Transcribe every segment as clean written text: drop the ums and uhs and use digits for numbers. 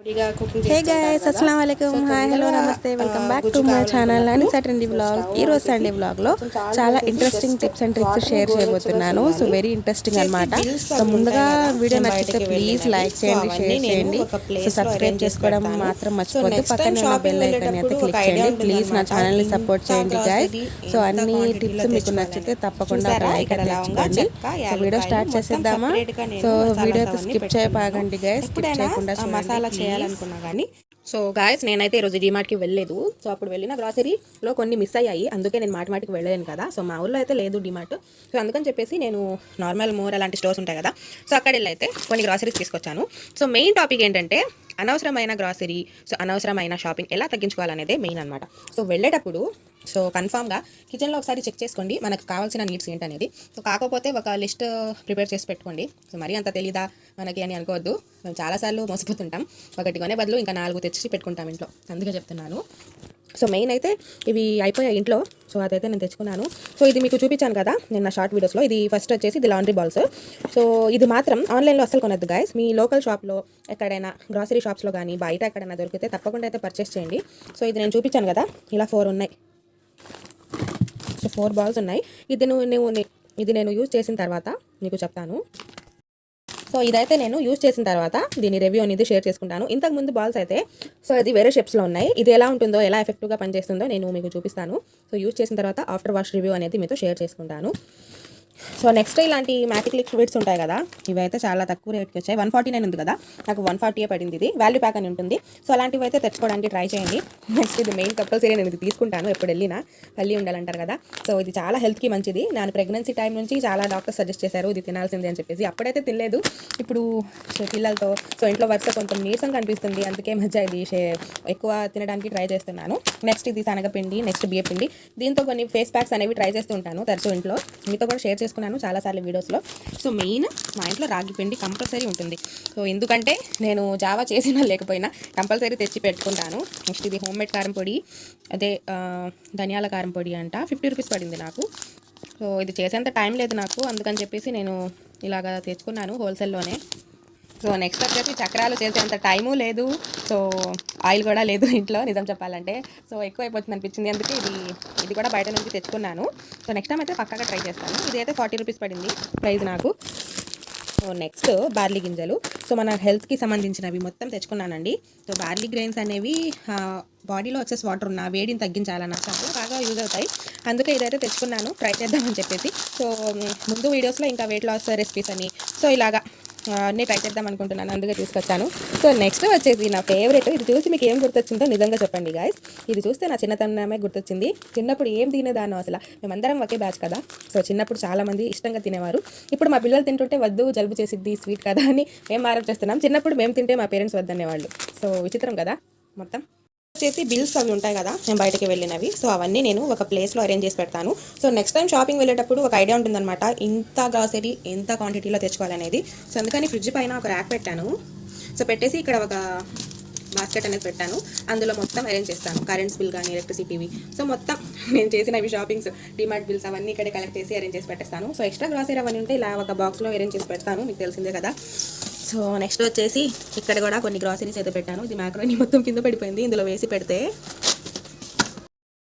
Hey guys అస్సలం వాలేకుమ్ hi hello నమస్తే welcome back to my channel అని సటన్లీ వ్లాగ్. ఈ రోజు సండే వ్లాగ్లో చాలా interesting tips and tricks share చేయబోతున్నాను. సో వెరీ ఇంట్రెస్టింగ్ అనమాట. సో ముందుగా వీడియో నచ్చితే ప్లీజ్ లైక్ చేయండి, షేర్ చేయండి. సో సబ్స్క్రైబ్ చేసుకోవడం మాత్రం మర్చిపోద్దు. పక్కన ఉన్న బెల్ ఐకాన్ అయితే క్లిక్ చేయండి. ప్లీజ్ నా ఛానల్ని సపోర్ట్ చేయండి గైస్. సో అన్ని టిప్స్ మీకు నచ్చితే తప్పకుండా ఒక లైక్ అయితే ఇచ్చుకోండి. సో వీడియో స్టార్ట్ చేసేద్దామా? సో వీడియో అయితే స్కిప్ చేయకండి గైస్, స్కిప్ చేయకుండా మసాలా చేయాలనుకున్నా కానీ. సో గాయస్ నేనైతే ఈరోజు డిమార్ట్కి వెళ్ళలేదు. సో అప్పుడు వెళ్ళిన గ్రాసరీలో కొన్ని మిస్ అయ్యాయి, అందుకే నేను మాటికి వెళ్ళలేను కదా. సో మా ఊళ్ళో అయితే లేదు డిమార్ట్. సో అందుకని చెప్పేసి నేను నార్మల్ మోర్ అలాంటి స్టోర్స్ ఉంటాయి కదా, సో అక్కడ వెళ్ళి అయితే కొన్ని గ్రాసరీస్ తీసుకొచ్చాను. సో మెయిన్ టాపిక్ ఏంటంటే అనవసరమైన గ్రాసరీ, సో అనవసరమైన షాపింగ్ ఎలా తగ్గించుకోవాలనేదే మెయిన్ అనమాట. సో వెళ్ళేటప్పుడు సో కన్ఫామ్గా కిచెన్లో ఒకసారి చెక్ చేసుకోండి మనకు కావాల్సిన నీడ్స్ ఏంటనేది. సో కాకపోతే ఒక లిస్ట్ ప్రిపేర్ చేసి పెట్టుకోండి. సో మరీ అంత తెలీదా మనకి అని అనుకోవద్దు. మేము చాలాసార్లు మోసపోతుంటాం, ఒకటి కొనే బదులు ఇంకా 4 తెచ్చి పెట్టుకుంటాం ఇంట్లో, అందుకే చెప్తున్నాను. సో మెయిన్ అయితే ఇవి అయిపోయాయి ఇంట్లో. సో అదైతే నేను తెచ్చుకున్నాను. సో ఇది మీకు చూపించాను కదా నిన్న షార్ట్ వీడియోస్లో. ఇది ఫస్ట్ వచ్చేసి ఇది లాండ్రీ బాల్స్. సో ఇది మాత్రం ఆన్లైన్లో అస్సలు కొనొద్దు గైస్. మీ లోకల్ షాప్లో ఎక్కడైనా గ్రాసరీ షాప్స్లో కానీ బయట ఎక్కడైనా దొరికితే తప్పకుండా అయితే పర్చేస్ చేయండి. సో ఇది నేను చూపించాను కదా, ఇలా 4 ఉన్నాయి. సో 4 బాల్స్ ఉన్నాయి. ఇది నేను యూజ్ చేసిన తర్వాత మీకు చెప్తాను. సో ఇదైతే నేను యూజ్ చేసిన తర్వాత దీని రివ్యూ అనేది షేర్ చేసుకుంటాను. ఇంతకుముందు బాల్స్ అయితే సో ఇది వేరే షేప్స్లో ఉన్నాయి. ఇది ఎలా ఉంటుందో, ఎలా ఎఫెక్టివ్గా పనిచేస్తుందో నేను మీకు చూపిస్తాను. సో యూజ్ చేసిన తర్వాత ఆఫ్టర్ వాష్ రివ్యూ అనేది మీతో షేర్ చేసుకుంటాను. సో నెక్స్ట్ ఇలాంటి మ్యాటిక్ లిక్విడ్స్ ఉంటాయి కదా, ఇవైతే చాలా తక్కువ రేట్కి వచ్చాయి. 149 ఉంది కదా, నాకు 140 పడింది. ఇది వాల్యూ ప్యాక్ అని ఉంటుంది. సో అలాంటివి అయితే తెచ్చుకోవడానికి ట్రై చేయండి. నెక్స్ట్ ఇది మెయిన్ కంపల్సరీ నేను ఇది తీసుకుంటాను ఎప్పుడు వెళ్ళినా, పల్లి ఉండాలంటారు కదా. సో ఇది చాలా హెల్త్కి మంచిది. నేను ప్రెగ్నెన్సీ టైం నుంచి చాలా డాక్టర్స్ సజెస్ట్ చేశారు ఇది తినాల్సిందే అని చెప్పేసి. అప్పుడైతే తినలేదు, ఇప్పుడు పిల్లలతో సో ఇంట్లో వర్క్ కొంచెం నీరసంగా కనిపిస్తుంది, అందుకే మధ్య ఇది ఎక్కువ తినడానికి ట్రై చేస్తున్నాను. నెక్స్ట్ ఇది శనగపిండి, నెక్స్ట్ బియ్యపిండి. దీంతో కొన్ని ఫేస్ ప్యాక్స్ అనేవి ట్రై చేస్తూ ఉంటాను తరచూ ఇంట్లో, మీతో కూడా షేర్ చేసుకున్నాను చాలాసార్లు వీడియోస్లో. సో మెయిన్ మా ఇంట్లో రాగి పిండి కంపల్సరీ ఉంటుంది. సో ఎందుకంటే నేను జావా చేసినా లేకపోయినా కంపల్సరీ తెచ్చి పెట్టుకుంటాను. నెక్స్ట్ ఇది హోమ్మేడ్ కారం పొడి, అదే ధనియాల కారం పొడి అంట, 50 రూపీస్ పడింది నాకు. సో ఇది చేసేంత టైం లేదు నాకు, అందుకని చెప్పేసి నేను ఇలాగా తెచ్చుకున్నాను హోల్సేల్లోనే. సో నెక్స్ట్ వచ్చేసి చక్రాలు చేసేంత టైము లేదు, సో ఆయిల్ కూడా లేదు ఇంట్లో నిజం చెప్పాలంటే. సో ఎక్కువ అయిపోతుంది అనిపించింది, అందుకే ఇది కూడా బయట నుంచి తెచ్చుకున్నాను. సో నెక్స్ట్ టైం అయితే పక్కాగా ట్రై చేస్తాను. ఇది అయితే 40 రూపీస్ పడింది ప్రైస్ నాకు. సో నెక్స్ట్ బార్లీ గింజలు. సో మన హెల్త్కి సంబంధించినవి మొత్తం తెచ్చుకున్నానండి. సో బార్లీ గ్రెయిన్స్ అనేవి బాడీలో వచ్చేసి వాటర్ ఉన్న వేడిని తగ్గించాలన్న చాలా బాగా యూజ్ అవుతాయి, అందుకే ఇదైతే తెచ్చుకున్నాను ట్రై చేద్దామని చెప్పేసి. సో ముందు వీడియోస్లో ఇంకా వెయిట్ లాస్ రెసిపీస్ అని సో ఇలాగా అన్నీ ట్రై చేద్దాం అనుకుంటున్నాను, అందుకే తీసుకొచ్చాను. సో నెక్స్ట్ వచ్చేసి నా ఫేవరెట్. ఇది చూసి మీకు ఏం గుర్తొచ్చిందో నిజంగా చెప్పండి గాయస్. ఇది చూస్తే నా చిన్నతనమే గుర్తొచ్చింది. చిన్నప్పుడు ఏం తినేదాను అసలు, మేమందరం ఒకే బ్యాచ్ కదా. సో చిన్నప్పుడు చాలామంది ఇష్టంగా తినేవారు. ఇప్పుడు మా పిల్లలు తింటుంటే వద్దు జలుబు చేసిద్ది స్వీట్ కదా అని మేము మారం చేస్తున్నాం. చిన్నప్పుడు మేము తింటే మా పేరెంట్స్ వద్దనేవాళ్ళు. సో విచిత్రం కదా మొత్తం. వచ్చేసి బిల్స్ అవి ఉంటాయి కదా నేను బయటకి వెళ్ళినవి, సో అవన్నీ నేను ఒక ప్లేస్లో అరేంజ్ చేసి పెడతాను. సో నెక్స్ట్ టైం షాపింగ్ వెళ్ళేటప్పుడు ఒక ఐడియా ఉంటుందన్నమాట, ఇంత గ్రాసరీ ఎంత క్వాంటిటీలో తెచ్చుకోవాలనేది. సో అందుకని ఫ్రిడ్జ్ పైన ఒక ర్యాక్ పెట్టాను. సో పెట్టేసి ఇక్కడ ఒక బాస్కెట్ అనేది పెట్టాను, అందులో మొత్తం అరేంజ్ చేస్తాను. కరెంట్స్ బిల్ కానీ ఎలక్ట్రిసిటీవి, సో మొత్తం నేను చేసినవి షాపింగ్స్ డిమార్ట్ బిల్స్ అవన్నీ ఇక్కడ కలెక్ట్ చేసి అరేంజ్ చేసి పెట్టేస్తాను. సో ఎక్స్ట్రా గ్రాసరీ అవన్నీ ఉంటే ఇలా ఒక బాక్స్లో అరేంజ్ చేసి పెడతాను, మీకు తెలిసిందే కదా. సో నెక్స్ట్ వచ్చేసి ఇక్కడ కూడా కొన్ని గ్రాసరీస్ అయితే పెట్టాను. ఇది మ్యాక్రోని మొత్తం కింద పడిపోయింది, ఇందులో వేసి పెడితే.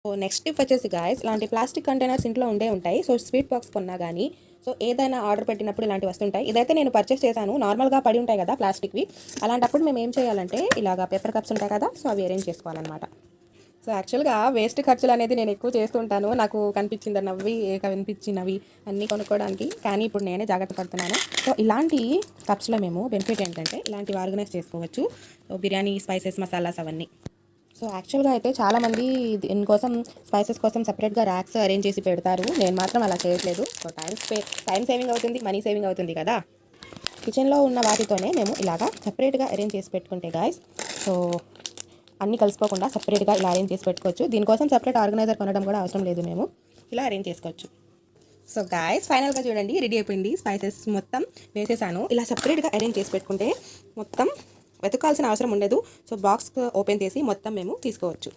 సో నెక్స్ట్ టిప్ వచ్చేసి గాయస్, ఇలాంటి ప్లాస్టిక్ కంటైనర్స్ ఇంట్లో ఉంటాయి. సో స్వీట్ బాక్స్ కొన్నా కానీ సో ఏదైనా ఆర్డర్ పెట్టినప్పుడు ఇలాంటివి వస్తుంటాయి. ఇదైతే నేను పర్చేస్ చేశాను, నార్మల్గా పడి ఉంటాయి కదా ప్లాస్టిక్వి. అలాంటప్పుడు మేము ఏం చేయాలంటే ఇలాగా పేపర్ కప్స్ ఉంటాయి కదా, సో అవి అరేంజ్ చేసుకోవాలన్నమాట. సో యాక్చువల్గా వేస్ట్ ఖర్చులు అనేది నేను ఎక్కువ చేస్తుంటాను, నాకు కనిపించినవి అన్నీ కొనుక్కోవడానికి. కానీ ఇప్పుడు నేనే జాగ్రత్త పడుతున్నాను. సో ఇలాంటి కప్స్లో మేము బెనిఫిట్ ఏంటంటే ఇలాంటివి ఆర్గనైజ్ చేసుకోవచ్చు. సో బిర్యానీ స్పైసెస్ మసాలాస్ అవన్నీ. సో యాక్చువల్గా అయితే చాలామంది దీనికోసం స్పైసెస్ కోసం సపరేట్గా ర్యాక్స్ అరేంజ్ చేసి పెడతారు, నేను మాత్రం అలా చేయట్లేదు. సో టైం సేవింగ్ అవుతుంది, మనీ సేవింగ్ అవుతుంది కదా. కిచెన్లో ఉన్న వాటితోనే మేము ఇలాగా సపరేట్గా అరేంజ్ చేసి పెట్టుకుంటే గాయస్, సో అన్నీ కలిసిపోకుండా సపరేట్గా ఇలా అరేంజ్ చేసి పెట్టుకోవచ్చు. దీనికోసం సపరేట్ ఆర్గనైజర్ కొనడం కూడా అవసరం లేదు, మేము ఇలా అరేంజ్ చేసుకోవచ్చు. సో గాయస్ ఫైనల్గా చూడండి, రెడీ అయిపోయింది. స్పైసెస్ మొత్తం వేసేసాను. ఇలా సపరేట్గా అరేంజ్ చేసి పెట్టుకుంటే మొత్తం వెతకాల్సిన అవసరం ఉండదు. సో బాక్స్ ఓపెన్ చేసి మొత్తం మేము తీసుకోవచ్చు.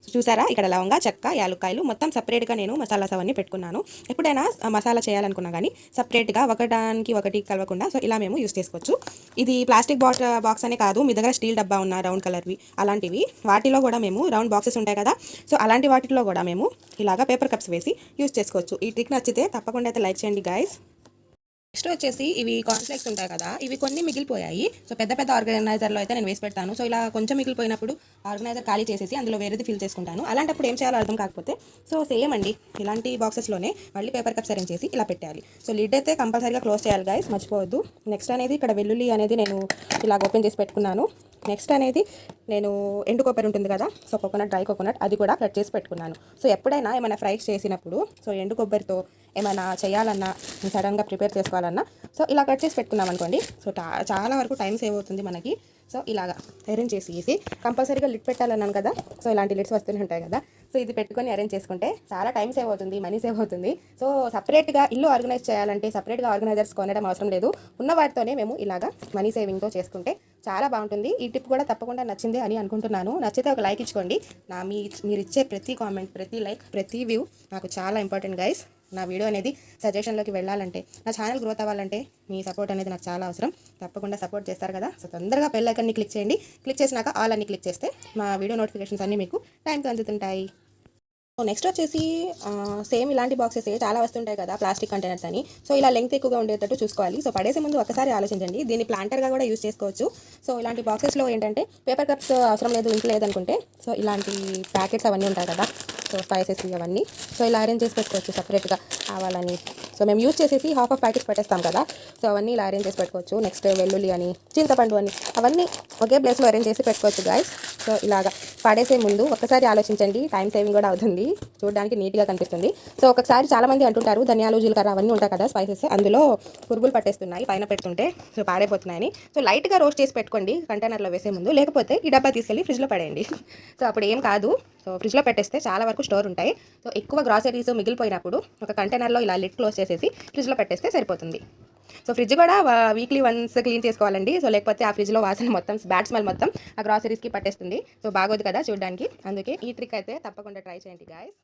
సో చూసారా ఇక్కడ లవంగా, చెక్క, యాలుక్కాయలు మొత్తం సపరేట్గా నేను మసాలాస్ అవన్నీ పెట్టుకున్నాను. ఎప్పుడైనా మసాలా చేయాలనుకున్నా కానీ సపరేట్గా ఒకటానికి ఒకటి కలవకుండా సో ఇలా మేము యూస్ చేసుకోవచ్చు. ఇది ప్లాస్టిక్ బాక్స్ అనే కాదు, మీ దగ్గర స్టీల్ డబ్బా ఉన్న రౌండ్ కలర్వి అలాంటివి వాటిలో కూడా మేము రౌండ్ బాక్సెస్ ఉంటాయి కదా, సో అలాంటి వాటిలో కూడా మేము ఇలాగా పేపర్ కప్స్ వేసి యూస్ చేసుకోవచ్చు. ఈ ట్రిక్ నచ్చితే తప్పకుండా అయితే లైక్ చేయండి గైస్. నెక్స్ట్ వచ్చేసి ఇవి కాన్ఫ్లెక్స్ ఉంటాయి కదా, ఇవి కొన్ని మిగిలిపోయాయి. సో పెద్ద పెద్ద ఆర్గనైజర్లో అయితే నేను వేసి పెడతాను. సో ఇలా కొంచెం మిగిలిపోయినప్పుడు ఆర్గనైజర్ ఖాళీ చేసేసి అందులో వేరేది ఫిల్ చేసుకుంటాను. అలాంటప్పుడు ఏం చేయాలో అర్థం కాకపోతే సో సేమ్ అండి ఇలాంటి బాక్సెస్లోనే మళ్ళీ పేపర్ కప్స్ అరేంజ్ చేసి ఇలా పెట్టాలి. సో లిడ్ అయితే కంపల్సరీగా క్లోజ్ చేయాలి గైస్, మర్చిపోవద్దు. నెక్స్ట్ అనేది ఇక్కడ వెల్లుల్లి అనేది నేను ఇలా ఓపెన్ చేసి పెట్టుకున్నాను. నెక్స్ట్ అనేది నేను ఎండు కొబ్బరి ఉంటుంది కదా, సో కోకోనట్, డ్రై కోకోనట్ అది కూడా కట్ చేసి పెట్టుకున్నాను. సో ఎప్పుడైనా ఏమైనా ఫ్రై చేసినప్పుడు సో ఎండు కొబ్బరితో ఏమైనా చేయాలన్నా సడన్గా ప్రిపేర్ చేసుకోవాలన్నా సో ఇలా కట్ చేసి పెట్టుకున్నాం అనుకోండి, సో చాలా వరకు టైం సేవ్ అవుతుంది మనకి. సో ఇలాగా అరేంజ్ చేసి కంపల్సరీగా లిడ్ పెట్టాలన్నాను కదా, సో ఇలాంటి లిడ్స్ వస్తూనే ఉంటాయి కదా, సో ఇది పెట్టుకొని అరేంజ్ చేసుకుంటే చాలా టైం సేవ్ అవుతుంది, మనీ సేవ్ అవుతుంది. సో సపరేట్గా ఇల్లు ఆర్గనైజ్ చేయాలంటే సపరేట్గా ఆర్గనైజర్స్ కొనడం అవసరం లేదు. ఉన్న వాటితోనే మేము ఇలాగా మనీ సేవింగ్తో చేసుకుంటే చాలా బాగుంటుంది. ఈ టిప్ కూడా తప్పకుండా నచ్చింది అని అనుకుంటున్నాను. నచ్చితే ఒక లైక్ ఇచ్చుకోండి. మీరు ఇచ్చే ప్రతి కామెంట్, ప్రతి లైక్, ప్రతి వ్యూ నాకు చాలా ఇంపార్టెంట్ గైస్. నా వీడియో అనేది సజెషన్లోకి వెళ్ళాలంటే, నా ఛానల్ గ్రోత్ అవ్వాలంటే మీ సపోర్ట్ అనేది నాకు చాలా అవసరం. తప్పకుండా సపోర్ట్ చేస్తారు కదా, సో తొందరగా బెల్ ఐకాన్ని క్లిక్ చేయండి. క్లిక్ చేసినాక ఆల్ అని క్లిక్ చేస్తే మా వీడియో నోటిఫికేషన్స్ అన్నీ మీకు టైంకి అందుతుంటాయి. సో నెక్స్ట్ వచ్చేసి సేమ్ ఇలాంటి బాక్సెస్ చాలా వస్తుంటాయి కదా ప్లాస్టిక్ కంటైనర్స్ అని, సో ఇలా లెంగ్త్ ఎక్కువగా ఉండేటట్టు చూసుకోవాలి. సో పడేసే ముందు ఒకసారి ఆలోచించండి, దీన్ని ప్లాంటర్గా కూడా యూస్ చేసుకోవచ్చు. సో ఇలాంటి బాక్సెస్లో ఏంటంటే పేపర్ కప్స్ అవసరం లేదు, ఇంట్లో లేదనుకుంటే సో ఇలాంటి ప్యాకెట్స్ అవన్నీ ఉంటాయి కదా, సో స్పైసెస్ అవన్నీ సో ఇలా అరేంజ్ చేసి పెట్టుకోవచ్చు సపరేట్గా కావాలని. సో మేము యూజ్ చేసేసి హాఫ్ ప్యాకెట్స్ పెట్టేస్తాం కదా, సో అవన్నీ ఇలా అరేంజ్ చేసి పెట్టుకోవచ్చు. నెక్స్ట్ వెల్లుల్లి అని, చింతపండు అని అవన్నీ ఒకే ప్లేస్లో అరేంజ్ చేసి పెట్టుకోవచ్చు గాయస్. సో ఇలాగా పడేసే ముందు ఒకసారి ఆలోచించండి, టైం సేవింగ్ కూడా అవుతుంది, చూడడానికి నీట్గా కనిపిస్తుంది. సో ఒకసారి చాలామంది అంటుంటారు ధనియాలు, జీలకర్ర అవన్నీ ఉంటాయి కదా స్పైసెస్, అందులో పురుగులు పట్టేస్తున్నాయి పైన పెడుతుంటే, సో పాడైపోతున్నాయని. సో లైట్గా రోస్ట్ చేసి పెట్టుకోండి కంటైనర్లో వేసే ముందు, లేకపోతే ఈ డబ్బా తీసుకెళ్ళి ఫ్రిడ్జ్లో పడేయండి. సో అప్పుడు ఏం కాదు, సో ఫ్రిడ్జ్లో పెట్టేస్తే చాలా వరకు స్టోర్ ఉంటాయి. సో ఎక్కువ గ్రాసరీస్ మిగిలిపోయినప్పుడు ఒక కంటైనర్లో ఇలా లిడ్ క్లోజ్ చేసేసి ఫ్రిడ్జ్లో పెట్టేస్తే సరిపోతుంది. సో ఫ్రిడ్జ్ కూడా వీక్లీ వన్స్ క్లీన్ చేసుకోవాలండి. సో లేకపోతే ఆ ఫ్రిడ్జ్లో వాసన మొత్తం, బ్యాడ్ స్మెల్ మొత్తం ఆ గ్రాసరీస్కి పట్టేస్తుంది. సో బాగోదు కదా చూడడానికి, అందుకే ఈ ట్రిక్ అయితే తప్పకుండా ట్రై చేయండి గాయస్.